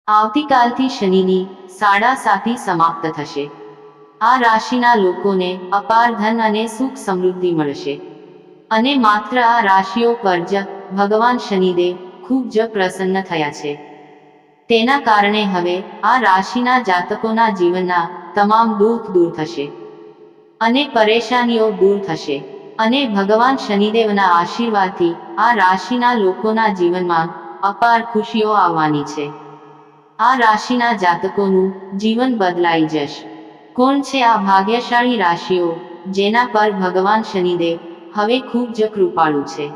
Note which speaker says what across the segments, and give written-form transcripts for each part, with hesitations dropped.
Speaker 1: આવતીકાલથી શનિની સાડા સાતી સમાપ્ત થશે। આ રાશિના લોકોને અપાર ધન અને સુખ સમૃદ્ધિ મળશે અને માત્ર આ રાશિઓ પર જ ભગવાન શનિદેવ ખૂબ જ પ્રસન્ન થયા છે। તેના કારણે હવે આ રાશિના જાતકોના જીવનના તમામ દુઃખ દૂર થશે અને પરેશાનીઓ દૂર થશે અને ભગવાન શનિદેવના આશીર્વાદથી આ રાશિના લોકોના જીવનમાં અપાર ખુશીઓ આવવાની છે। આ રાશિના જાતકોનું જીવન બદલાઈ જશે। કોણ છે આ ભાગ્યશાળી રાશિઓ જેના પર ભગવાન શનિદેવ હવે ખૂબ જ કૃપાળુ છે?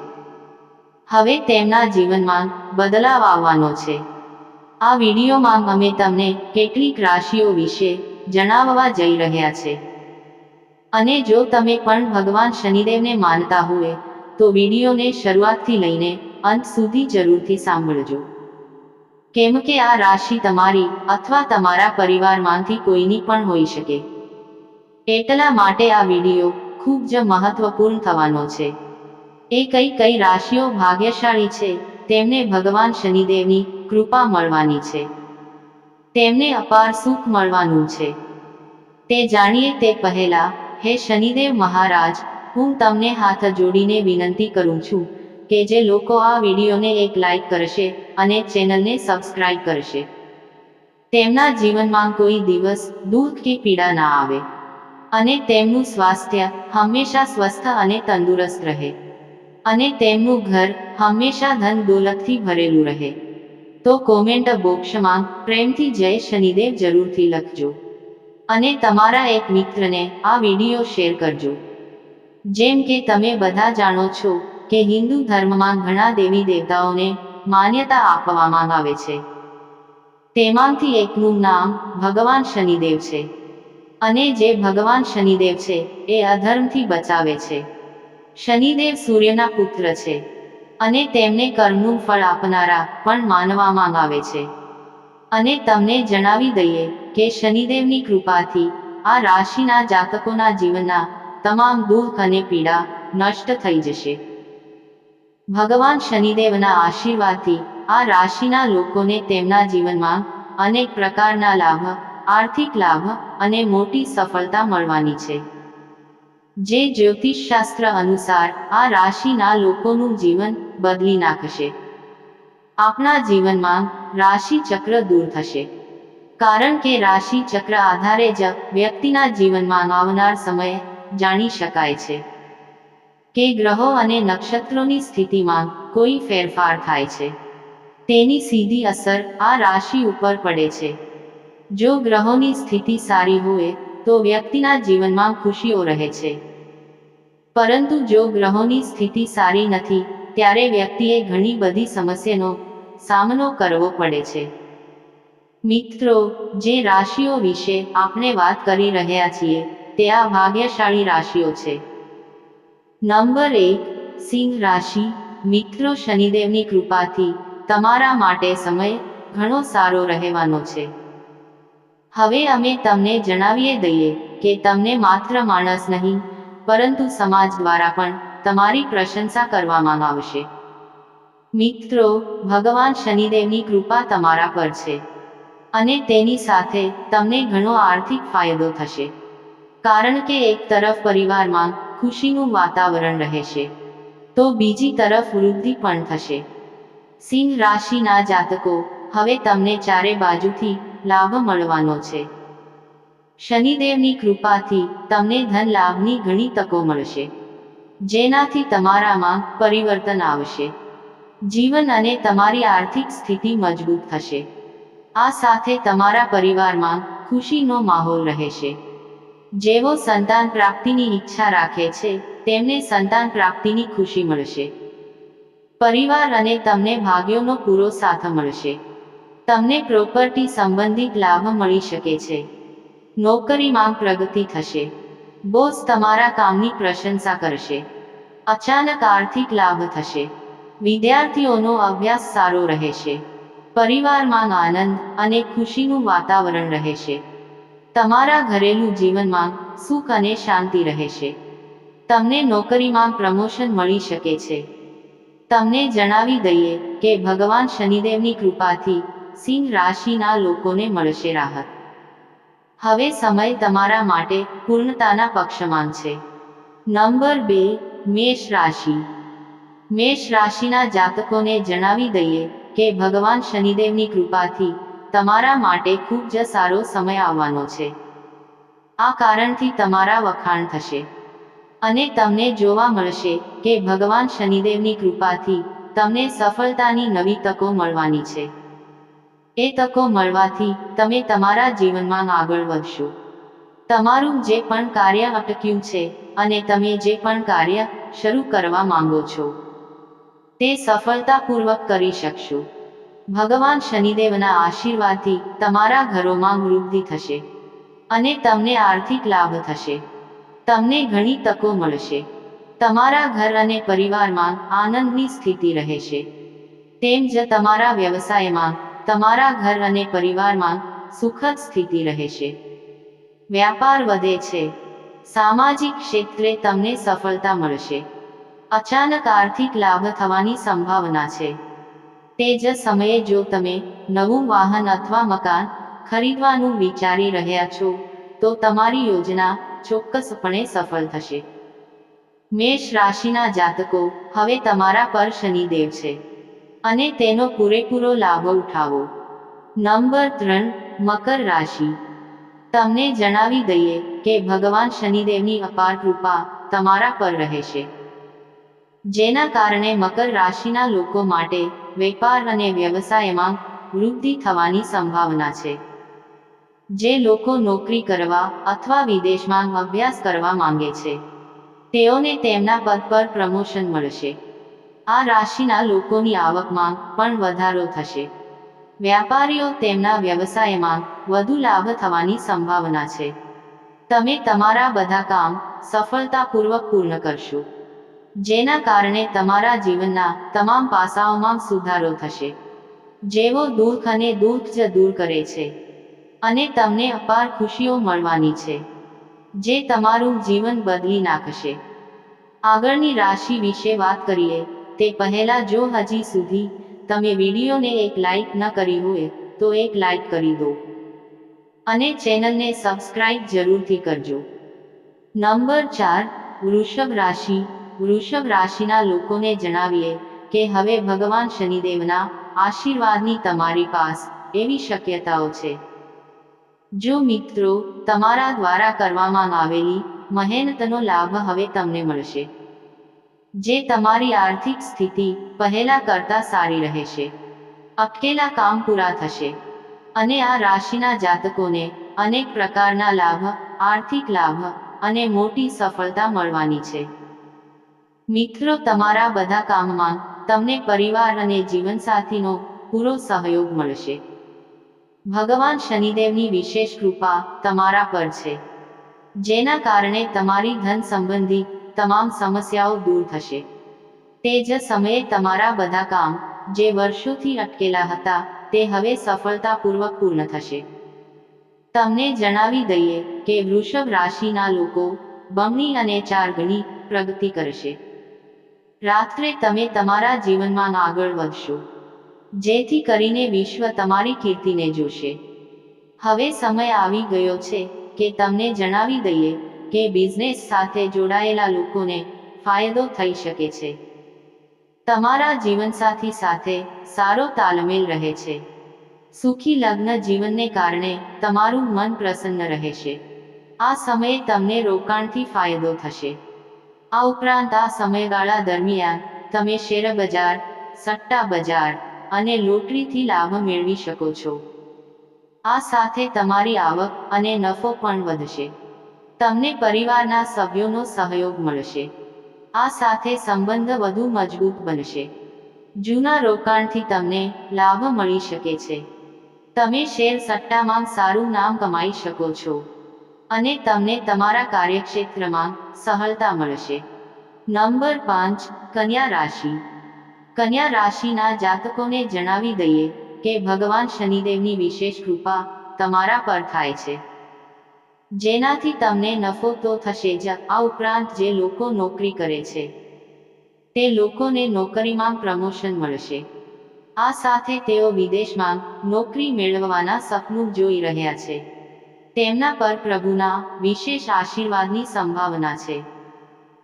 Speaker 1: હવે તેમના જીવનમાં બદલાવ આવવાનો છે। આ વિડીયોમાં અમે તમને કેટલીક રાશિઓ વિશે જણાવવા જઈ રહ્યા છે અને જો તમે પણ ભગવાન શનિદેવને માનતા હોય તો વિડીયોને શરૂઆતથી લઈને અંત સુધી જરૂરથી સાંભળજો, કેમ કે આ રાશિ તમારી અથવા તમારા પરિવારમાંથી કોઈની પણ હોઈ શકે। એટલા માટે આ વિડીયો ખૂબ જ મહત્વપૂર્ણ થવાનો છે। એ કઈ રાશિઓ ભાગ્યશાળી છે તેમને ભગવાન શનિદેવની કૃપા મળવાની છે, તેમને અપાર સુખ મળવાનું છે, તે જાણીએ તે પહેલા હે શનિદેવ મહારાજ, હું તમને હાથ જોડીને વિનંતી કરું છું કે જે લોકો આ વિડીયોને એક લાઈક કરશે અને ચેનલને સબસ્ક્રાઇબ કરશે તેમના જીવનમાં કોઈ દિવસ દુઃખ કે પીડા ના આવે અને તેમનું સ્વાસ્થ્ય હંમેશા સ્વસ્થ અને તંદુરસ્ત રહે અને તેમનું ઘર હંમેશા ધન દોલતથી ભરેલું રહે। તો કોમેન્ટ બોક્સમાં પ્રેમથી જય શનિદેવ જરૂરથી લખજો અને તમારા એક મિત્રને આ વિડીયો શેર કરજો। જેમ કે તમે બધા જાણો છો કે હિન્દુ ધર્મમાં ઘણા દેવી દેવતાઓને માન્યતા આપવામાં આવે છે, તેમાંથી એકનું નામ ભગવાન શનિદેવ છે અને જે ભગવાન શનિદેવ છે એ અધર્મથી બચાવે છે। શનિદેવ સૂર્યના પુત્ર છે અને તેમને કર્મનું ફળ આપનારા પણ માનવામાં આવે છે અને તમને જણાવી દઈએ કે શનિદેવની કૃપાથી આ રાશિના જાતકોના જીવનના તમામ દુઃખ અને પીડા નષ્ટ થઈ જશે। ભગવાન શનિદેવના આશીર્વાદથી આ રાશિના લોકોને તેમના જીવનમાં અનેક પ્રકારના લાભ, આર્થિક લાભ અને મોટી સફળતા મળવાની છે, જે જ્યોતિષશાસ્ત્ર અનુસાર આ રાશિના લોકોનું જીવન બદલી નાખશે। આપણા જીવનમાં રાશિ ચક્ર દૂર થશે, કારણ કે રાશિ ચક્ર આધારે જ વ્યક્તિના જીવનમાં આવનાર સમય જાણી શકાય છે કે ગ્રહો અને નક્ષત્રોની સ્થિતિમાં કોઈ ફેરફાર થાય છે તેની સીધી અસર આ રાશિ ઉપર પડે છે। જો ગ્રહોની સ્થિતિ સારી હોય તો વ્યક્તિના જીવનમાં ખુશીઓ રહે છે, પરંતુ જો ગ્રહોની સ્થિતિ સારી નથી ત્યારે વ્યક્તિએ ઘણી બધી સમસ્યાનો સામનો કરવો પડે છે। મિત્રો, જે રાશિઓ વિશે આપણે વાત કરી રહ્યા છીએ તે આ ભાગ્યશાળી રાશિઓ છે। નંબર 1, સિંહ રાશિ। મિત્રો, શનિદેવની કૃપાથી તમારા માટે સમય ઘણો સારો રહેવાનો છે। હવે અમે તમને જણાવી દઈએ કે તમને માત્ર માણસ નહીં પરંતુ સમાજ દ્વારા પણ તમારી પ્રશંસા કરવામાં આવશે। મિત્રો, ભગવાન શનિદેવની કૃપા તમારા પર છે અને તેની સાથે તમને ઘણો આર્થિક ફાયદો થશે, કારણ કે એક તરફ પરિવારમાં ખુશીનું વાતાવરણ રહેશે તો બીજી તરફ વૃદ્ધિ પણ થશે। સિંહ રાશિના જાતકો, હવે તમને ચારે બાજુથી લાભ મળવાનો છે। શનિદેવની કૃપાથી તમને ધન લાભની ઘણી તકો મળશે, જેનાથી તમારામાં પરિવર્તન આવશે, જીવન અને તમારી આર્થિક સ્થિતિ મજબૂત થશે। આ સાથે તમારા પરિવારમાં ખુશીનો માહોલ રહેશે। જેઓ સંતાન પ્રાપ્તિની ઈચ્છા રાખે છે તેમને સંતાન પ્રાપ્તિની ખુશી મળશે। પરિવાર અને તમને ભાગ્યોનો પૂરો સાથ મળશે। તમને પ્રોપર્ટી સંબંધિત લાભ મળી શકે છે। નોકરીમાં પ્રગતિ થશે। બોસ તમારા કામની પ્રશંસા કરશે। અચાનક આર્થિક લાભ થશે। વિદ્યાર્થીઓનો અભ્યાસ સારો રહેશે। પરિવારમાં આનંદ અને ખુશીનું વાતાવરણ રહેશે। તમારા ઘરેલું જીવનમાં સુખ અને શાંતિ રહેશે। તમને નોકરીમાં પ્રમોશન મળી શકે છે। તમને જણાવી દઈએ કે ભગવાન શનિદેવની કૃપાથી સિંહ રાશિના લોકોને મળશે રાહત. હવે સમય તમારા માટે પૂર્ણતાના પક્ષમાં છે. નંબર 2, મેષ રાશિ. મેષ રાશિના જાતકોને જણાવી દઈએ કે ભગવાન શનિદેવની કૃપાથી તમારા માટે ખૂબ જ સારો સમય આવવાનો છે. આ કારણથી તમારા વખાણ થશે અને તમને જોવા મળશે કે ભગવાન શનિદેવની કૃપાથી તમને સફળતાની નવી તકો મળવાની છે. એ તકો મળવાથી તમે તમારા જીવનમાં આગળ વધશો. તમારું જે પણ કાર્ય અટક્યું છે અને તમે જે પણ કાર્ય શરૂ કરવા માંગો છો તે સફળતાપૂર્વક કરી શકશો. ભગવાન શનિદેવના આશીર્વાદથી તમારા ઘરોમાં વૃદ્ધિ થશે અને તમને આર્થિક લાભ થશે. તમને ઘણી તકો મળશે. તમારા ઘર અને પરિવારમાં આનંદની સ્થિતિ રહેશે. તેમ જ તમારા વ્યવસાયમાં, તમારા ઘર અને પરિવારમાં સુખદ સ્થિતિ રહેશે. વ્યાપાર વધે છે. સામાજિક ક્ષેત્રે તમને સફળતા મળશે. અચાનક આર્થિક લાભ થવાની સંભાવના છે. તે જ સમયે જો તમે નવું વાહન અથવા મકાન ખરીદવાનું વિચારી રહ્યા છો તો તમારી યોજના ચોક્કસપણે સફળ થશે. મેષ રાશિના જાતકો, હવે તમારા પર શનિદેવ છે અને તેનો પૂરેપૂરો લાભ ઉઠાવો. નંબર 3, મકર રાશિ. તમને જણાવી દઈએ કે ભગવાન શનિદેવની અપાર કૃપા તમારા પર રહેશે, જેના કારણે મકર રાશિના લોકો માટે વેપાર અને વ્યવસાયમાં વૃદ્ધિ થવાની સંભાવના છે. જે લોકો નોકરી કરવા અથવા વિદેશમાં અભ્યાસ કરવા માંગે છે તેઓને તેમના પદ પર પ્રમોશન મળશે. આ રાશિના લોકોની આવકમાં પણ વધારો થશે. વ્યાપારીઓ તેમના વ્યવસાયમાં વધુ લાભ થવાની સંભાવના છે. તમે તમારા બધા કામ સફળતાપૂર્વક પૂર્ણ કરશો, જેના કારણે તમારા જીવનના તમામ પાસાઓમાં સુધારો થશે. જેઓ દુઃખ અને દુઃખ જ દૂર કરે છે અને તમને અપાર ખુશીઓ મળવાની છે, જે તમારું જીવન બદલી નાખશે. આગળની રાશિ વિશે વાત કરીએ તે પહેલા, જો હજી સુધી તમે વિડીયોને એક લાઈક ન કરી હોય તો એક લાઈક કરી દો અને ચેનલને સબસ્ક્રાઇબ જરૂરથી કરજો. નંબર 4, વૃષભ રાશિ. વૃષભ રાશિના લોકોને જણાવીએ કે હવે ભગવાન શનિદેવના આશીર્વાદની તમારી પાસ એવી શક્યતાઓ છે. જો મિત્રો, તમારા દ્વારા કરવામાં આવેલી મહેનતનો લાભ હવે તમને મળશે, જે તમારી આર્થિક સ્થિતિ પહેલા કરતા સારી રહેશે. અટકેલા કામ પૂરા થશે અને આ રાશિના જાતકોને અનેક પ્રકારના લાભ, આર્થિક લાભ અને મોટી સફળતા મળવાની છે. મિત્રો, તમારા બધા કામમાં તમને પરિવાર અને જીવનસાથીનો પૂરો સહયોગ મળશે. ભગવાન શનિદેવની વિશેષ કૃપા તમારા પર છે, જેના કારણે તમારી ધન સંબંધિત તમામ સમસ્યાઓ દૂર થશે. તે જ સમયે તમારા બધા કામ જે વર્ષોથી અટકેલા હતા તે હવે સફળતાપૂર્વક પૂર્ણ થશે. તમને જણાવી દઈએ કે વૃષભ રાશિના લોકો બમણી અને 4 ગણી પ્રગતિ કરશે. રાત્રે તમે તમારા જીવનમાં આગળ વધશો, જેથી કરીને વિશ્વ તમારી કીર્તિને જોશે. હવે સમય આવી ગયો છે કે તમને જણાવી દઈએ કે બિઝનેસ સાથે જોડાયેલા લોકોને ફાયદો થઈ શકે છે. તમારા જીવનસાથી સાથે સારો તાલમેલ રહે છે. સુખી લગ્ન જીવનને કારણે તમારું મન પ્રસન્ન રહેશે. આ સમયે તમને રોકાણથી ફાયદો થશે. આ ઉપરાંત આ સમયગાળા દરમિયાન તમે શેરબજાર, સટ્ટા બજાર અને લોટરીથી લાભ મેળવી શકો છો. આ સાથે તમારી આવક અને નફો પણ વધશે. તમને પરિવારના સભ્યોનો સહયોગ મળશે. આ સાથે સંબંધ વધુ મજબૂત બનશે. જૂના રોકાણથી તમને લાભ મળી શકે છે. તમે શેર સટ્ટામાં સારું નામ કમાઈ શકો છો અને તમને તમારા કાર્યક્ષેત્રમાં સફળતા મળશે. નંબર 5, કન્યા રાશિ. કન્યા રાશિના જાતકોને જણાવી દઈએ કે ભગવાન શનિદેવની વિશેષ કૃપા તમારા પર થાય છે, જેનાથી તમને નફો તો થશે જ, આ ઉપરાંત જે લોકો નોકરી કરે છે તે લોકોને નોકરીમાં પ્રમોશન મળશે. આ સાથે તેઓ વિદેશમાં નોકરી મેળવવાના સપનું જોઈ રહ્યા છે. તેમના પર પ્રભુના વિશેષ આશીર્વાદની સંભાવના છે.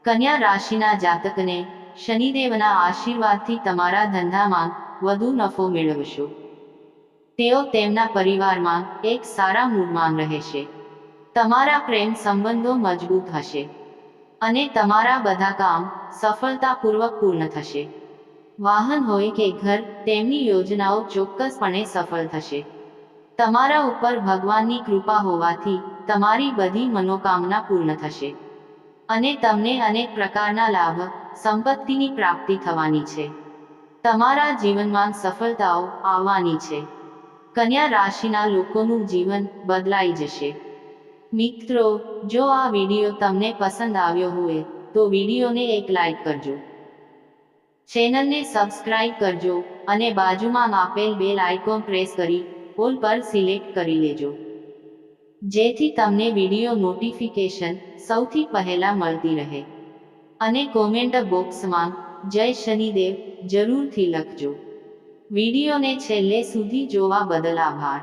Speaker 1: કન્યા રાશિના જાતકને શનિદેવના આશીર્વાદથી તમારા ધંધામાં વધુ નફો મેળવશો. તેઓ તેમના પરિવારમાં એક સારા મૂડમાં રહેશે. તમારા પ્રેમ સંબંધો મજબૂત હશે અને તમારા બધા કામ સફળતાપૂર્વક પૂર્ણ થશે. વાહન હોય કે ઘર, તેમની યોજનાઓ ચોક્કસપણે સફળ થશે. તમારા ઉપર ભગવાનની કૃપા હોવાથી તમારી બધી મનોકામના પૂર્ણ થશે અને તમને અનેક પ્રકારના લાભ, સંપત્તિની પ્રાપ્તિ થવાની છે. તમારા જીવનમાં સફળતાઓ આવવાની છે. કન્યા રાશિના લોકોનું જીવન બદલાઈ જશે. મિત્રો, જો આ વિડીયો તમને પસંદ આવ્યો હોય તો વિડીયોને એક લાઈક કરજો, ચેનલને સબસ્ક્રાઇબ કરજો અને બાજુમાં આપેલ બેલ આઇકોન પ્રેસ કરી ઓલ પર સિલેક્ટ કરી લેજો, જેથી તમને વિડીયો નોટિફિકેશન સૌથી પહેલા મળતી રહે. અને કોમેન્ટ બોક્સમાં જય શનિદેવ જરૂરથી લખજો. વિડીયોને છેલ્લે સુધી જોવા બદલ આભાર.